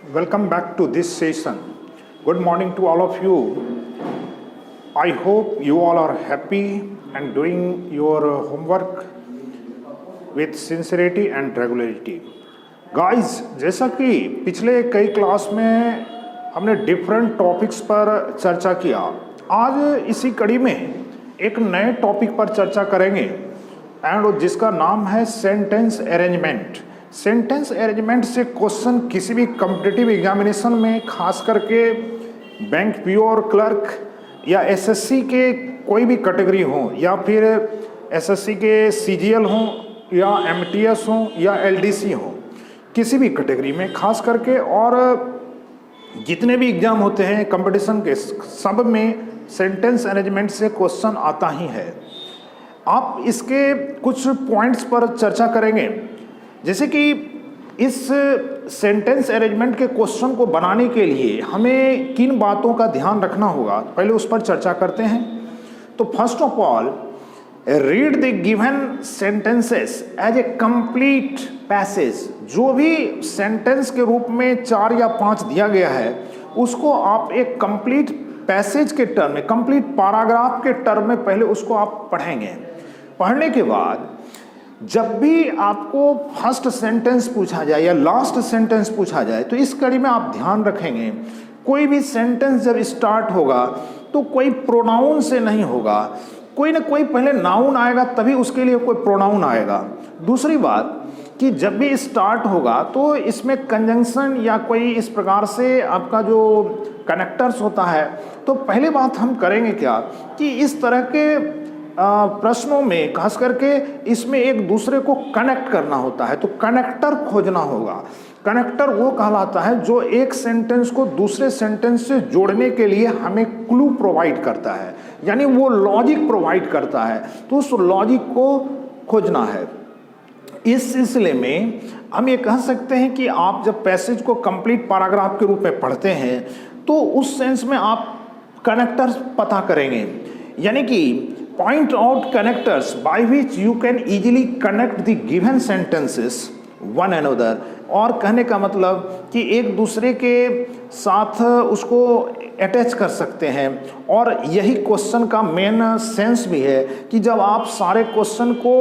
Welcome back to this session. Good morning to all of you. I hope you all are happy and doing your homework with sincerity and regularity. Guys, जैसा कि पिछले कई class में हमने different topics पर चर्चा किया, आज इसी कड़ी में एक नए टॉपिक पर चर्चा करेंगे एंड जिसका नाम है सेंटेंस अरेंजमेंट। सेंटेंस अरेंजमेंट से क्वेश्चन किसी भी कॉम्पिटिटिव एग्जामिनेशन में, खास करके बैंक पीओ और क्लर्क या एसएससी के कोई भी कैटेगरी हो या फिर एसएससी के सीजीएल हो या एमटीएस हो या एलडीसी हो, किसी भी कैटेगरी में खास करके, और जितने भी एग्जाम होते हैं कंपटीशन के, सब में सेंटेंस अरेंजमेंट से क्वेश्चन आता ही है। आप इसके कुछ पॉइंट्स पर चर्चा करेंगे, जैसे कि इस सेंटेंस अरेंजमेंट के क्वेश्चन को बनाने के लिए हमें किन बातों का ध्यान रखना होगा, पहले उस पर चर्चा करते हैं। तो first of all, read the given sentences as a complete passage. जो भी सेंटेंस के रूप में 4 या 5 दिया गया है, उसको आप एक कंप्लीट पैसेज के टर्म में, कंप्लीट पैराग्राफ के टर्म में पहले उसको आप पढ़ेंगे। पढ़ने के बाद जब भी आपको फर्स्ट सेंटेंस पूछा जाए या लास्ट सेंटेंस पूछा जाए, तो इस कड़ी में आप ध्यान रखेंगे, कोई भी सेंटेंस जब स्टार्ट होगा तो कोई प्रोनाउन से नहीं होगा, कोई ना कोई पहले नाउन आएगा, तभी उसके लिए कोई प्रोनाउन आएगा। दूसरी बात कि जब भी स्टार्ट होगा तो इसमें कंजंक्शन या कोई इस प्रकार से आपका जो कनेक्टर्स होता है, तो पहली बात हम करेंगे क्या कि इस तरह के प्रश्नों में खास करके इसमें एक दूसरे को कनेक्ट करना होता है, तो कनेक्टर खोजना होगा। कनेक्टर वो कहलाता है जो एक सेंटेंस को दूसरे सेंटेंस से जोड़ने के लिए हमें क्लू प्रोवाइड करता है, यानी वो लॉजिक प्रोवाइड करता है, तो उस लॉजिक को खोजना है। इस सिलसिले में हम ये कह सकते हैं कि आप जब पैसेज को कंप्लीट पैराग्राफ के रूप में पढ़ते हैं, तो उस सेंस में आप कनेक्टर्स पता करेंगे, यानी कि point out connectors by which you can easily connect the given sentences one another। और कहने का मतलब कि एक दूसरे के साथ उसको अटैच कर सकते हैं, और यही क्वेश्चन का मेन सेंस भी है कि जब आप सारे क्वेश्चन को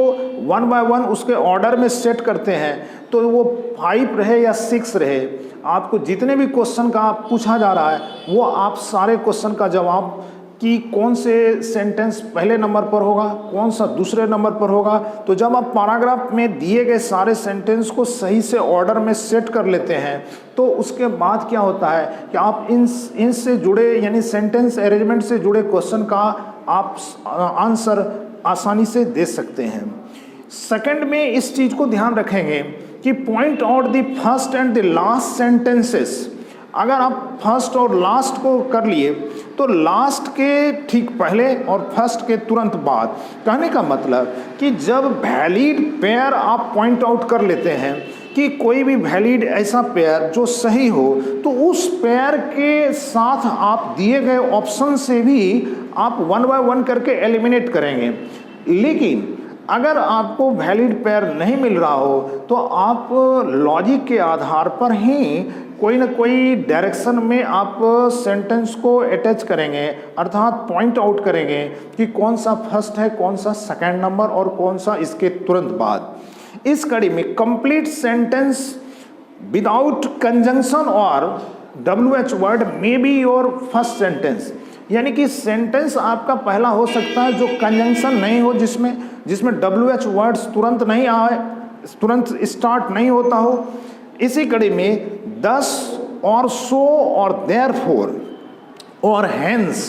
1 बाय 1 उसके ऑर्डर में सेट करते हैं, तो वो 5 रहे या 6 रहे, आपको जितने भी क्वेश्चन का पूछा जा रहा है वो आप सारे क्वेश्चन का जवाब कि कौन से सेंटेंस पहले नंबर पर होगा, कौन सा दूसरे नंबर पर होगा। तो जब आप पैराग्राफ में दिए गए सारे सेंटेंस को सही से ऑर्डर में सेट कर लेते हैं, तो उसके बाद क्या होता है कि आप इनसे जुड़े यानी सेंटेंस अरेंजमेंट से जुड़े क्वेश्चन का आप आंसर आसानी से दे सकते हैं। सेकंड में इस चीज़ को ध्यान रखेंगे कि point out the first and the last sentences. अगर आप फर्स्ट और लास्ट को कर लिए, तो लास्ट के ठीक पहले और फर्स्ट के तुरंत बाद, कहने का मतलब कि जब वैलिड पेयर आप पॉइंट आउट कर लेते हैं कि कोई भी वैलिड ऐसा पेयर जो सही हो, तो उस पेयर के साथ आप दिए गए ऑप्शन से भी आप 1 बाय 1 करके एलिमिनेट करेंगे। लेकिन अगर आपको वैलिड पेयर नहीं मिल रहा हो, तो आप लॉजिक के आधार पर ही कोई ना कोई डायरेक्शन में आप सेंटेंस को अटैच करेंगे, अर्थात पॉइंट आउट करेंगे कि कौन सा फर्स्ट है, कौन सा सेकंड नंबर और कौन सा इसके तुरंत बाद। इस कड़ी में कंप्लीट सेंटेंस विदाउट कंजंक्शन और WH word may be your first sentence, यानी कि सेंटेंस आपका पहला हो सकता है जो कंजंक्शन नहीं हो, जिसमें WH वर्ड्स तुरंत नहीं आए, तुरंत स्टार्ट नहीं होता हो। इसी कड़ी में thus और so और therefore और hence,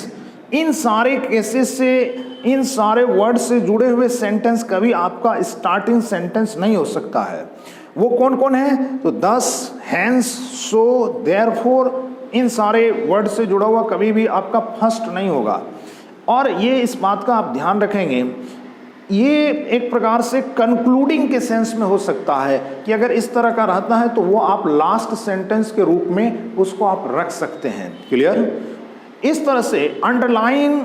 इन सारे केसेस से, इन सारे वर्ड से जुड़े हुए सेंटेंस कभी आपका स्टार्टिंग सेंटेंस नहीं हो सकता है। वो कौन कौन है? तो thus, hence, so, therefore, इन सारे वर्ड से जुड़ा हुआ कभी भी आपका फर्स्ट नहीं होगा। और ये इस बात का आप ध्यान रखेंगे, ये एक प्रकार से कंक्लूडिंग के सेंस में हो सकता है कि अगर इस तरह का रहता है तो वो आप लास्ट सेंटेंस के रूप में उसको आप रख सकते हैं। क्लियर? इस तरह से underline,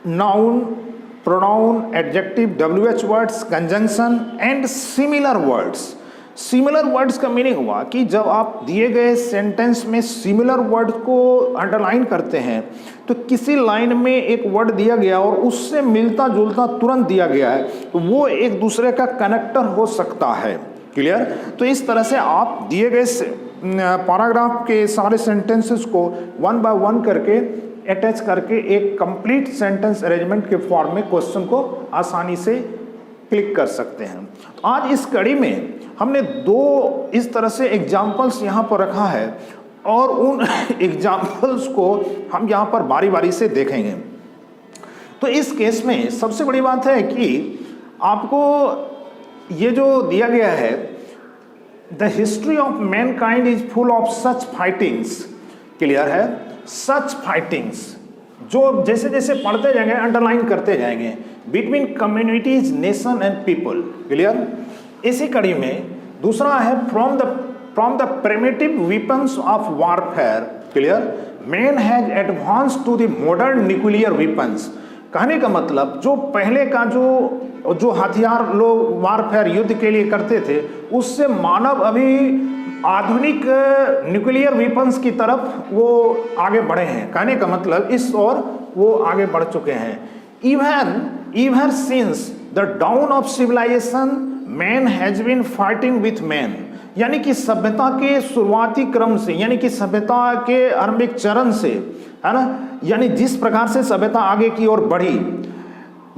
noun, pronoun, adjective, WH words, conjunction and similar words similar words का मीनिंग हुआ कि जब आप दिए गए सेंटेंस में सिमिलर वर्ड को अंडरलाइन करते हैं, तो किसी लाइन में एक वर्ड दिया गया और उससे मिलता जुलता तुरंत दिया गया है, तो वो एक दूसरे का कनेक्टर हो सकता है। क्लियर? तो इस तरह से आप दिए गए पैराग्राफ के सारे सेंटेंसेस को वन बाय वन करके अटैच करके एक कंप्लीट सेंटेंस अरेंजमेंट के फॉर्म में क्वेश्चन को आसानी से क्लिक कर सकते हैं। आज इस कड़ी में हमने दो इस तरह से एग्जाम्पल्स यहाँ पर रखा है और उन एग्जाम्पल्स को हम यहाँ पर बारी बारी से देखेंगे। तो इस केस में सबसे बड़ी बात है कि आपको ये जो दिया गया है, the history of Mankind is full of such fightings. Clear है? सच फाइटिंग्स जो जैसे जैसे पढ़ते जाएंगे अंडरलाइन करते जाएंगे, between communities, nation and people. Clear? इसी कड़ी में दूसरा है from the primitive weapons of warfare. Clear? Man has advance to the modern nuclear weapons. कहने का मतलब जो पहले का जो हथियार लोग वारफेयर युद्ध के लिए करते थे, उससे मानव अभी आधुनिक न्यूक्लियर वेपन्स की तरफ वो आगे बढ़े हैं। कहने का मतलब इस ओर वो आगे बढ़ चुके हैं। Even since the dawn of civilization, man has been fighting with man। यानी कि सभ्यता के शुरुआती क्रम से, यानी कि सभ्यता के आरंभिक चरण से, है ना, यानी जिस प्रकार से सभ्यता आगे की ओर बढ़ी,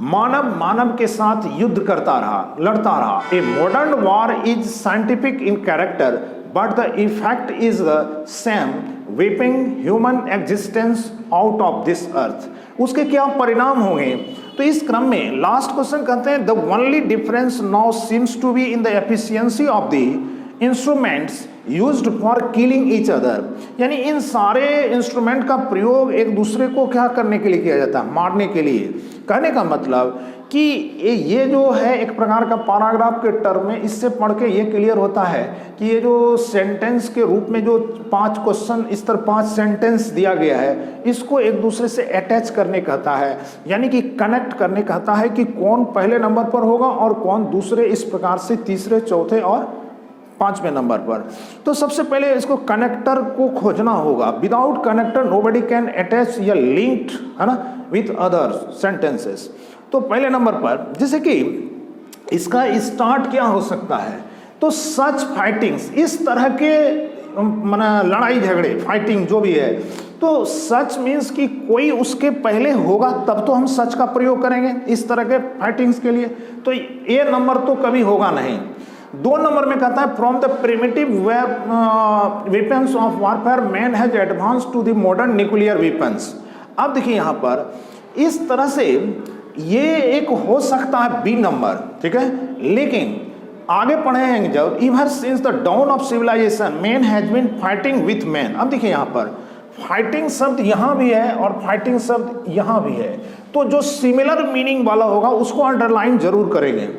मानव के साथ युद्ध करता रहा, लड़ता रहा। A modern war is scientific in character but the effect is the same, weeping human existence out of this earth. उसके क्या परिणाम होंगे? तो इस क्रम में लास्ट क्वेश्चन कहते हैं, the only difference now seems to be in the efficiency of the instruments used for killing each other. यानी इन सारे इंस्ट्रूमेंट का प्रयोग एक दूसरे को क्या करने के लिए किया जाता है? मारने के लिए। कहने का मतलब कि ये जो है एक प्रकार का पैराग्राफ के टर्म में, इससे पढ़ के ये क्लियर होता है कि ये जो सेंटेंस के रूप में जो 5 क्वेश्चन, इस तरह 5 सेंटेंस दिया गया है, इसको एक दूसरे से अटैच करने कहता है, यानी कि कनेक्ट करने कहता है कि कौन पहले नंबर पर होगा और कौन दूसरे, इस प्रकार से तीसरे, चौथे और 5वें नंबर पर। तो सबसे पहले इसको कनेक्टर को खोजना होगा। Without connector nobody can attach या लिंक्ड, है ना, विथ अदर सेंटेंसेस। तो पहले नंबर पर जैसे कि इसका स्टार्ट क्या हो सकता है? तो सच फाइटिंग्स, इस तरह के लड़ाई झगड़े, फाइटिंग जो भी है, तो सच मीन्स कि कोई उसके पहले होगा तब तो हम सच का प्रयोग करेंगे इस तरह के फाइटिंग्स के लिए। तो ए नंबर तो कभी होगा नहीं। 2 नंबर में कहता है, from the primitive weapons of warfare man has advance to the modern nuclear weapons. अब देखिए यहाँ पर इस तरह से ये एक हो सकता है बी नंबर, ठीक है, लेकिन आगे पढ़े हैं जब, ever since the dawn of civilization man has been fighting with man. अब देखिए यहाँ पर फाइटिंग शब्द यहाँ भी है और फाइटिंग शब्द यहाँ भी है, तो जो सिमिलर मीनिंग वाला होगा उसको अंडरलाइन जरूर करेंगे।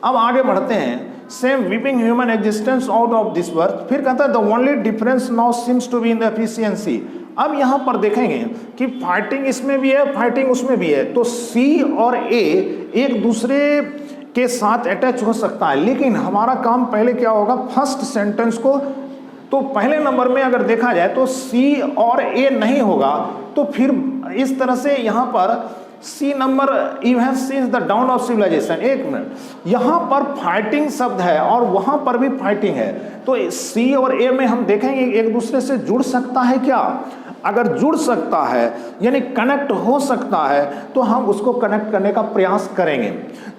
अब आगे बढ़ते हैं, same weeping human existence out of this worth. फिर कहता है the only difference now seems to be in the efficiency. अब यहाँ पर देखेंगे कि फाइटिंग इसमें भी है, फाइटिंग उसमें भी है, तो सी और ए एक दूसरे के साथ अटैच हो सकता है, लेकिन हमारा काम पहले क्या होगा? फर्स्ट सेंटेंस को, तो पहले नंबर में अगर देखा जाए तो सी और ए नहीं होगा, तो फिर इस तरह से यहाँ पर C number, you have seen the dawn of civilisation. एक मिनट, यहाँ पर फाइटिंग शब्द है और वहाँ पर भी फाइटिंग है, तो सी और ए में हम देखेंगे एक दूसरे से जुड़ सकता है क्या? अगर जुड़ सकता है यानी कनेक्ट हो सकता है तो हम उसको कनेक्ट करने का प्रयास करेंगे।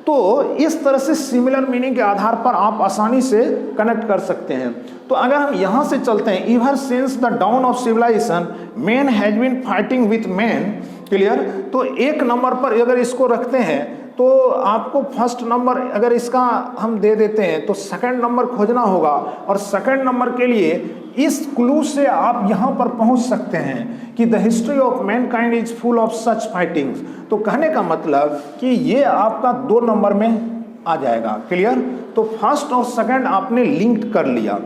तो इस तरह से सिमिलर मीनिंग के आधार पर आप आसानी से कनेक्ट कर सकते हैं। तो अगर हम यहाँ से चलते हैं, ever since the dawn of civilization man has been fighting with man. Clear? तो 1 नंबर पर अगर इसको रखते हैं तो आपको फर्स्ट नंबर अगर इसका हम दे देते हैं तो सेकंड नंबर खोजना होगा, और सेकंड नंबर के लिए इस क्लू से आप यहाँ पर पहुँच सकते हैं कि the history of Mankind is full of such fightings. तो कहने का मतलब कि ये आपका 2 नंबर में आ जाएगा। क्लियर? तो फर्स्ट और सेकंड आपने लिंक कर लिया।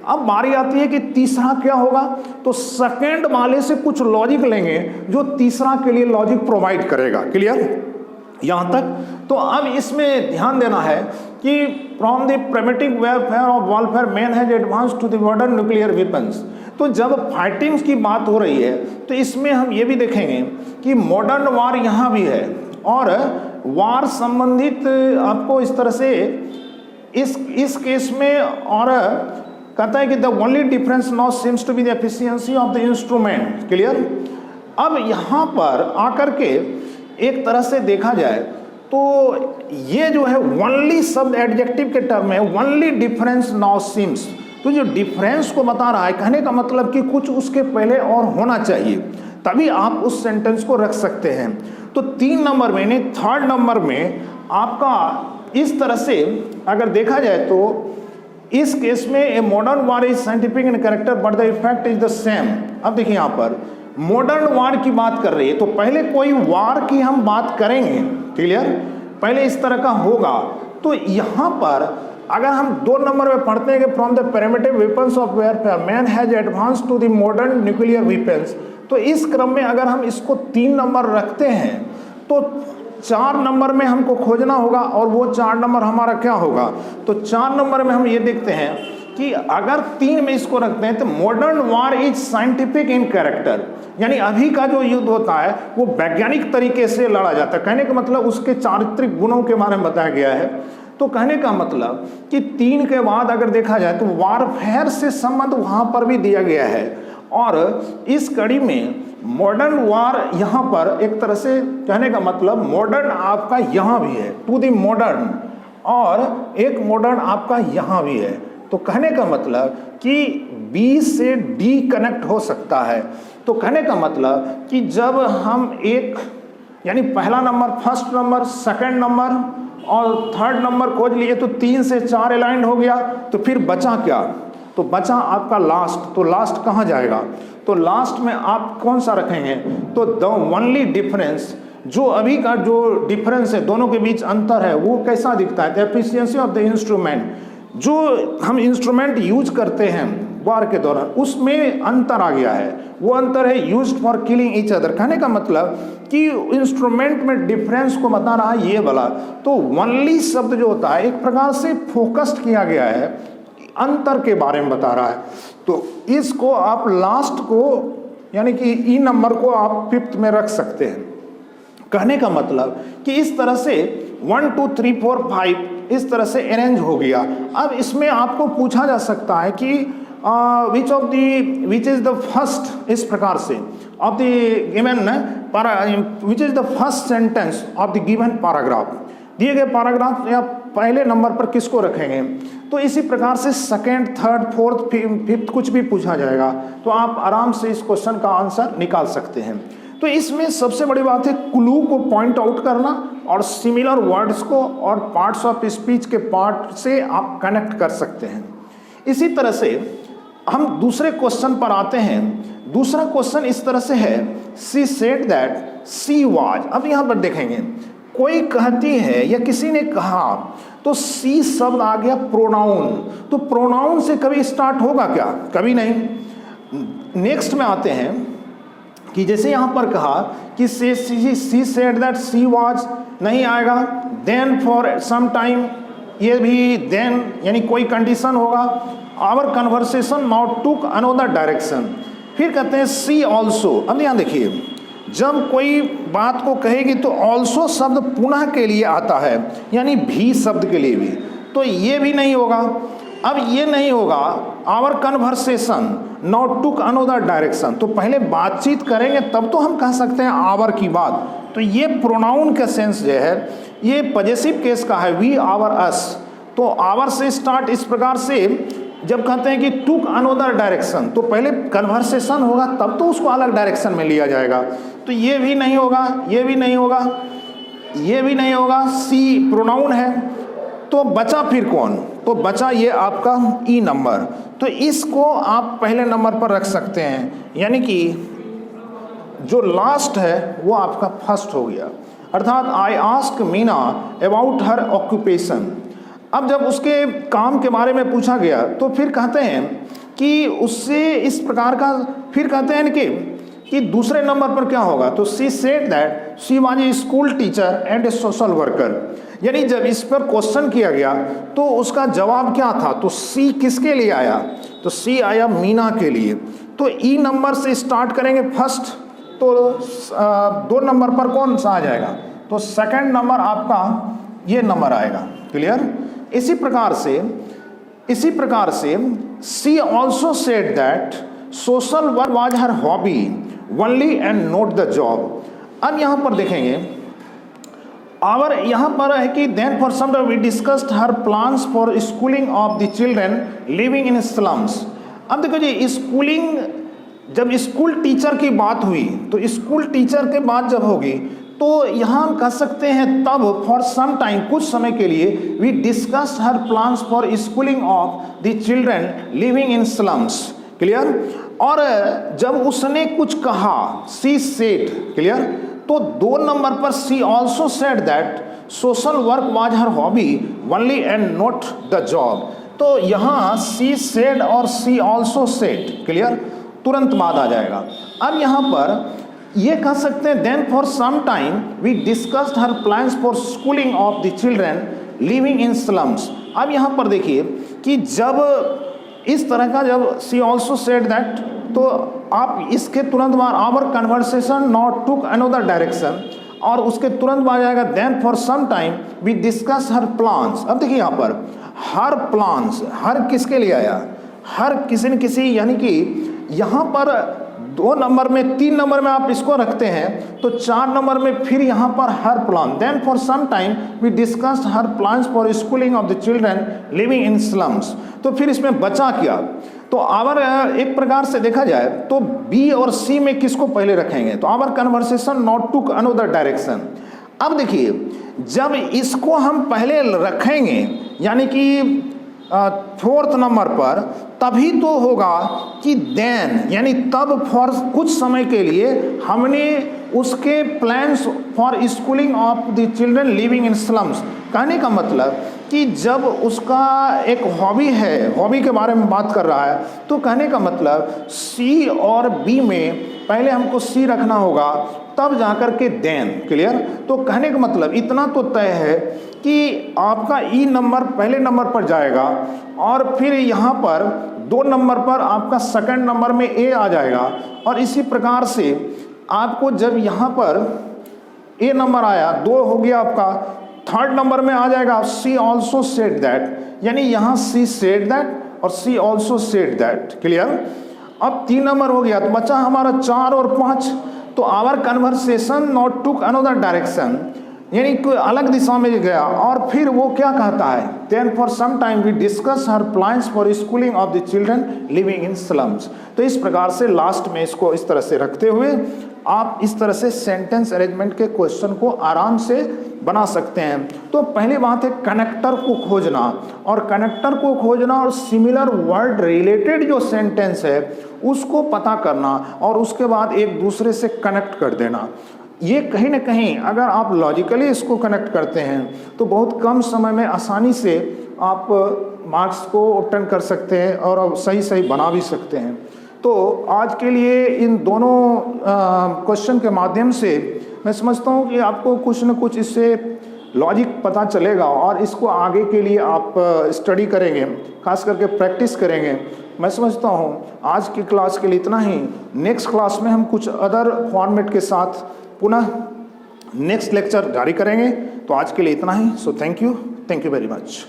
अब बारी आती है कि तीसरा क्या होगा, तो सेकंड वाले से कुछ लॉजिक लेंगे जो तीसरा के लिए लॉजिक प्रोवाइड करेगा। क्लियर यहाँ तक? तो अब इसमें ध्यान देना है कि from the primitive warfare of warfare man has advance to the modern nuclear weapons. तो जब फाइटिंग्स की बात हो रही है तो इसमें हम ये भी देखेंगे कि मॉडर्न वार यहाँ भी है, और वार संबंधित आपको इस तरह से इस केस में और कहता है कि the only difference now seems to be the efficiency of the instrument. Clear. अब यहाँ पर आकर के एक तरह से देखा जाए तो ये जो है ओनली शब्द एडजेक्टिव के टर्म है, ओनली डिफरेंस नाउ सीम्स। तो जो डिफरेंस को बता रहा है, कहने का मतलब कि कुछ उसके पहले और होना चाहिए, तभी आप उस सेंटेंस को रख सकते हैं। तो 3 नंबर में यानी 3rd नंबर में आपका इस तरह से अगर देखा जाए तो इस केस में a modern war is scientific in character but the effect is the same. अब देखिए यहाँ पर मॉडर्न वार की बात कर रही है, तो पहले कोई वार की हम बात करेंगे, क्लियर, पहले इस तरह का होगा। तो यहाँ पर अगर हम 2 नंबर में पढ़ते हैं कि from the primitive weapons of warfare man has advance to the modern nuclear weapons, तो इस क्रम में अगर हम इसको 3 नंबर रखते हैं तो 4 नंबर में हमको खोजना होगा, और वो 4 नंबर हमारा क्या होगा। तो 4 नंबर में हम ये देखते हैं कि अगर 3 में इसको रखते हैं तो modern war is scientific in character, यानी अभी का जो युद्ध होता है वो वैज्ञानिक तरीके से लड़ा जाता है। कहने का मतलब उसके चारित्रिक गुणों के बारे में बताया गया है। तो कहने का मतलब कि 3 के बाद अगर देखा जाए तो वारफेयर से संबंध वहाँ पर भी दिया गया है, और इस कड़ी में मॉडर्न वार यहाँ पर एक तरह से कहने का मतलब मॉडर्न आपका यहाँ भी है, टू द मॉडर्न, और एक मॉडर्न आपका यहाँ भी है। तो कहने का मतलब कि बी से डी कनेक्ट हो सकता है। तो कहने का मतलब कि जब हम एक यानी पहला number, first number, second number और 3rd नंबर खोज लिए तो 3 से 4 अलाइंड हो गया, तो फिर बचा क्या, तो बचा आपका लास्ट। तो लास्ट कहाँ जाएगा, तो लास्ट में आप कौन सा रखेंगे, तो द ओनली डिफरेंस, जो अभी का जो डिफरेंस है, दोनों के बीच अंतर है, वो कैसा दिखता है, the efficiency of the instrument, जो हम इंस्ट्रूमेंट यूज करते हैं वार के दौरान उसमें अंतर आ गया है। वो अंतर है used for killing each other. कहने का मतलब कि इंस्ट्रूमेंट में डिफरेंस को बता रहा है ये वाला। तो ओनली शब्द जो होता है एक प्रकार से फोकस्ड किया गया है, अंतर के बारे में बता रहा है। तो इसको आप लास्ट को यानी कि ई नंबर को आप 5th में रख सकते हैं। कहने का मतलब कि इस तरह से 1 2 3 4 5 इस तरह से अरेंज हो गया। अब इसमें आपको पूछा जा सकता है कि विच इज द फर्स्ट, इस प्रकार से of the given which is the first sentence of the given paragraph, दिए गए पैराग्राफ या पहले नंबर पर किसको रखेंगे। तो इसी प्रकार से 2nd 3rd 4th 5th कुछ भी पूछा जाएगा तो आप आराम से इस क्वेश्चन का आंसर निकाल सकते हैं। तो इसमें सबसे बड़ी बात है क्लू को पॉइंट आउट करना और सिमिलर वर्ड्स को और पार्ट्स ऑफ स्पीच के पार्ट से आप कनेक्ट कर सकते हैं। इसी तरह से हम दूसरे क्वेश्चन पर आते हैं। दूसरा क्वेश्चन इस तरह से है, she said that she was. अब यहाँ पर देखेंगे कोई कहती है या किसी ने कहा, तो सी शब्द आ गया प्रोनाउन। तो प्रोनाउन से कभी स्टार्ट होगा क्या, कभी नहीं। नेक्स्ट में आते हैं कि जैसे यहाँ पर कहा कि she said that she was, नहीं आएगा। देन फॉर सम टाइम, ये भी देन यानी कोई कंडीशन होगा। Our conversation now took another direction. फिर कहते हैं सी ऑल्सो। अब यहाँ देखिए, जब कोई बात को कहेगी तो ऑल्सो शब्द पुनः के लिए आता है, यानी भी शब्द के लिए भी। तो ये भी नहीं होगा। अब ये नहीं होगा our conversation now took another direction. तो पहले बातचीत करेंगे तब तो हम कह सकते हैं आवर की बात। तो ये प्रोनाउन का सेंस जो है ये पजेसिव केस का है, वी आवर अस। तो आवर से स्टार्ट इस प्रकार से जब कहते हैं कि टुक अनदर डायरेक्शन, तो पहले कन्वर्सेशन होगा तब तो उसको अलग डायरेक्शन में लिया जाएगा। तो ये भी नहीं होगा, ये भी नहीं होगा, ये भी नहीं होगा। सी प्रोनाउन है, तो बचा फिर कौन, तो बचा ये आपका ई नंबर। तो इसको आप पहले नंबर पर रख सकते हैं, यानी कि जो लास्ट है वो आपका फर्स्ट हो गया। अर्थात I ask Meena about her occupation. अब जब उसके काम के बारे में पूछा गया तो फिर कहते हैं कि उससे इस प्रकार का, फिर कहते हैं कि कि दूसरे नंबर पर क्या होगा, तो she said that she was a school teacher and A social worker. यानी जब इस पर क्वेश्चन किया गया तो उसका जवाब क्या था, तो सी किसके लिए आया, तो सी आया मीना के लिए। तो ई नंबर से स्टार्ट करेंगे फर्स्ट, तो 2 नंबर पर कौन सा आ जाएगा, तो सेकंड नंबर आपका ये नंबर आएगा। क्लियर। इसी प्रकार से she also said that social work was her hobby only and not the job. अब यहाँ पर देखेंगे और यहाँ पर है कि then for some time we discussed her plans for schooling of the children living in slums. अब देखो जी, स्कूलिंग, जब स्कूल टीचर की बात हुई तो स्कूल टीचर के बात जब होगी तो यहाँ हम कह सकते हैं तब फॉर सम टाइम, कुछ समय के लिए, we discuss her plans for schooling of the children living in slums. Clear. और जब उसने कुछ कहा, सी सेड, क्लियर, तो 2 नंबर पर she also said that social work was her hobby only and not the job. तो यहाँ she said और सी ऑल्सो सेड, क्लियर, तुरंत बाद आ जाएगा। अब यहाँ पर ये कह सकते हैं then for some time we discussed her plans for schooling of the children living in slums. अब यहाँ पर देखिए कि जब इस तरह का, जब सी ऑल्सो सेड दैट, तो आप इसके तुरंत बाद our conversation not took another direction, और उसके तुरंत बाद जाएगा then for some time we discuss her plans. अब देखिए यहाँ पर हर प्लान्स, हर किसके लिए आया, हर किसी न किसी, यानी कि यहाँ पर 2 नंबर में, 3 नंबर में आप इसको रखते हैं तो 4 नंबर में फिर यहाँ पर her plan, then for some time we discussed her plans for schooling of the children living in slums. तो फिर इसमें बचा क्या, तो आवर, एक प्रकार से देखा जाए तो बी और सी में किसको पहले रखेंगे, तो our conversation not took another direction. अब देखिए जब इसको हम पहले रखेंगे यानी कि 4th नंबर पर, तभी तो होगा कि देन, यानी तब फॉर कुछ समय के लिए हमने उसके plans for schooling of the children living in slums. कहने का मतलब कि जब उसका एक हॉबी है, हॉबी के बारे में बात कर रहा है, तो कहने का मतलब सी और बी में पहले हमको सी रखना होगा तब जाकर के देन। क्लियर। तो कहने का मतलब इतना तो तय है कि आपका ई नंबर पहले नंबर पर जाएगा और फिर यहाँ पर 2 नंबर पर आपका सेकंड नंबर में ए आ जाएगा, और इसी प्रकार से आपको जब यहाँ पर ए नंबर आया, 2 हो गया आपका, 3rd नंबर में आ जाएगा सी ऑल्सो सेड दैट, यानी यहाँ सी सेड दैट और सी ऑल्सो सेड दैट। क्लियर। अब 3 नंबर हो गया, तो बचा हमारा 4 और 5, तो our conversation not took another direction, यानी कोई अलग दिशा में गया, और फिर वो क्या कहता है, then for some time we discuss her plans for schooling of the children living in slums. तो इस प्रकार से लास्ट में इसको इस तरह से रखते हुए आप इस तरह से सेंटेंस अरेंजमेंट के क्वेश्चन को आराम से बना सकते हैं। तो पहली बात है कनेक्टर को खोजना, और कनेक्टर को खोजना और सिमिलर वर्ड रिलेटेड जो सेंटेंस है उसको पता करना, और उसके बाद एक दूसरे से कनेक्ट कर देना। ये कहीं ना कहीं अगर आप लॉजिकली इसको कनेक्ट करते हैं तो बहुत कम समय में आसानी से आप मार्क्स को ऑब्टेन कर सकते हैं और सही बना भी सकते हैं। तो आज के लिए इन दोनों क्वेश्चन के माध्यम से मैं समझता हूँ कि आपको कुछ न कुछ इससे लॉजिक पता चलेगा, और इसको आगे के लिए आप स्टडी करेंगे, खास करके प्रैक्टिस करेंगे। मैं समझता हूँ आज की क्लास के लिए इतना ही। नेक्स्ट क्लास में हम कुछ अदर फॉर्मेट के साथ पुनः नेक्स्ट लेक्चर जारी करेंगे। तो आज के लिए इतना ही। So thank you very much.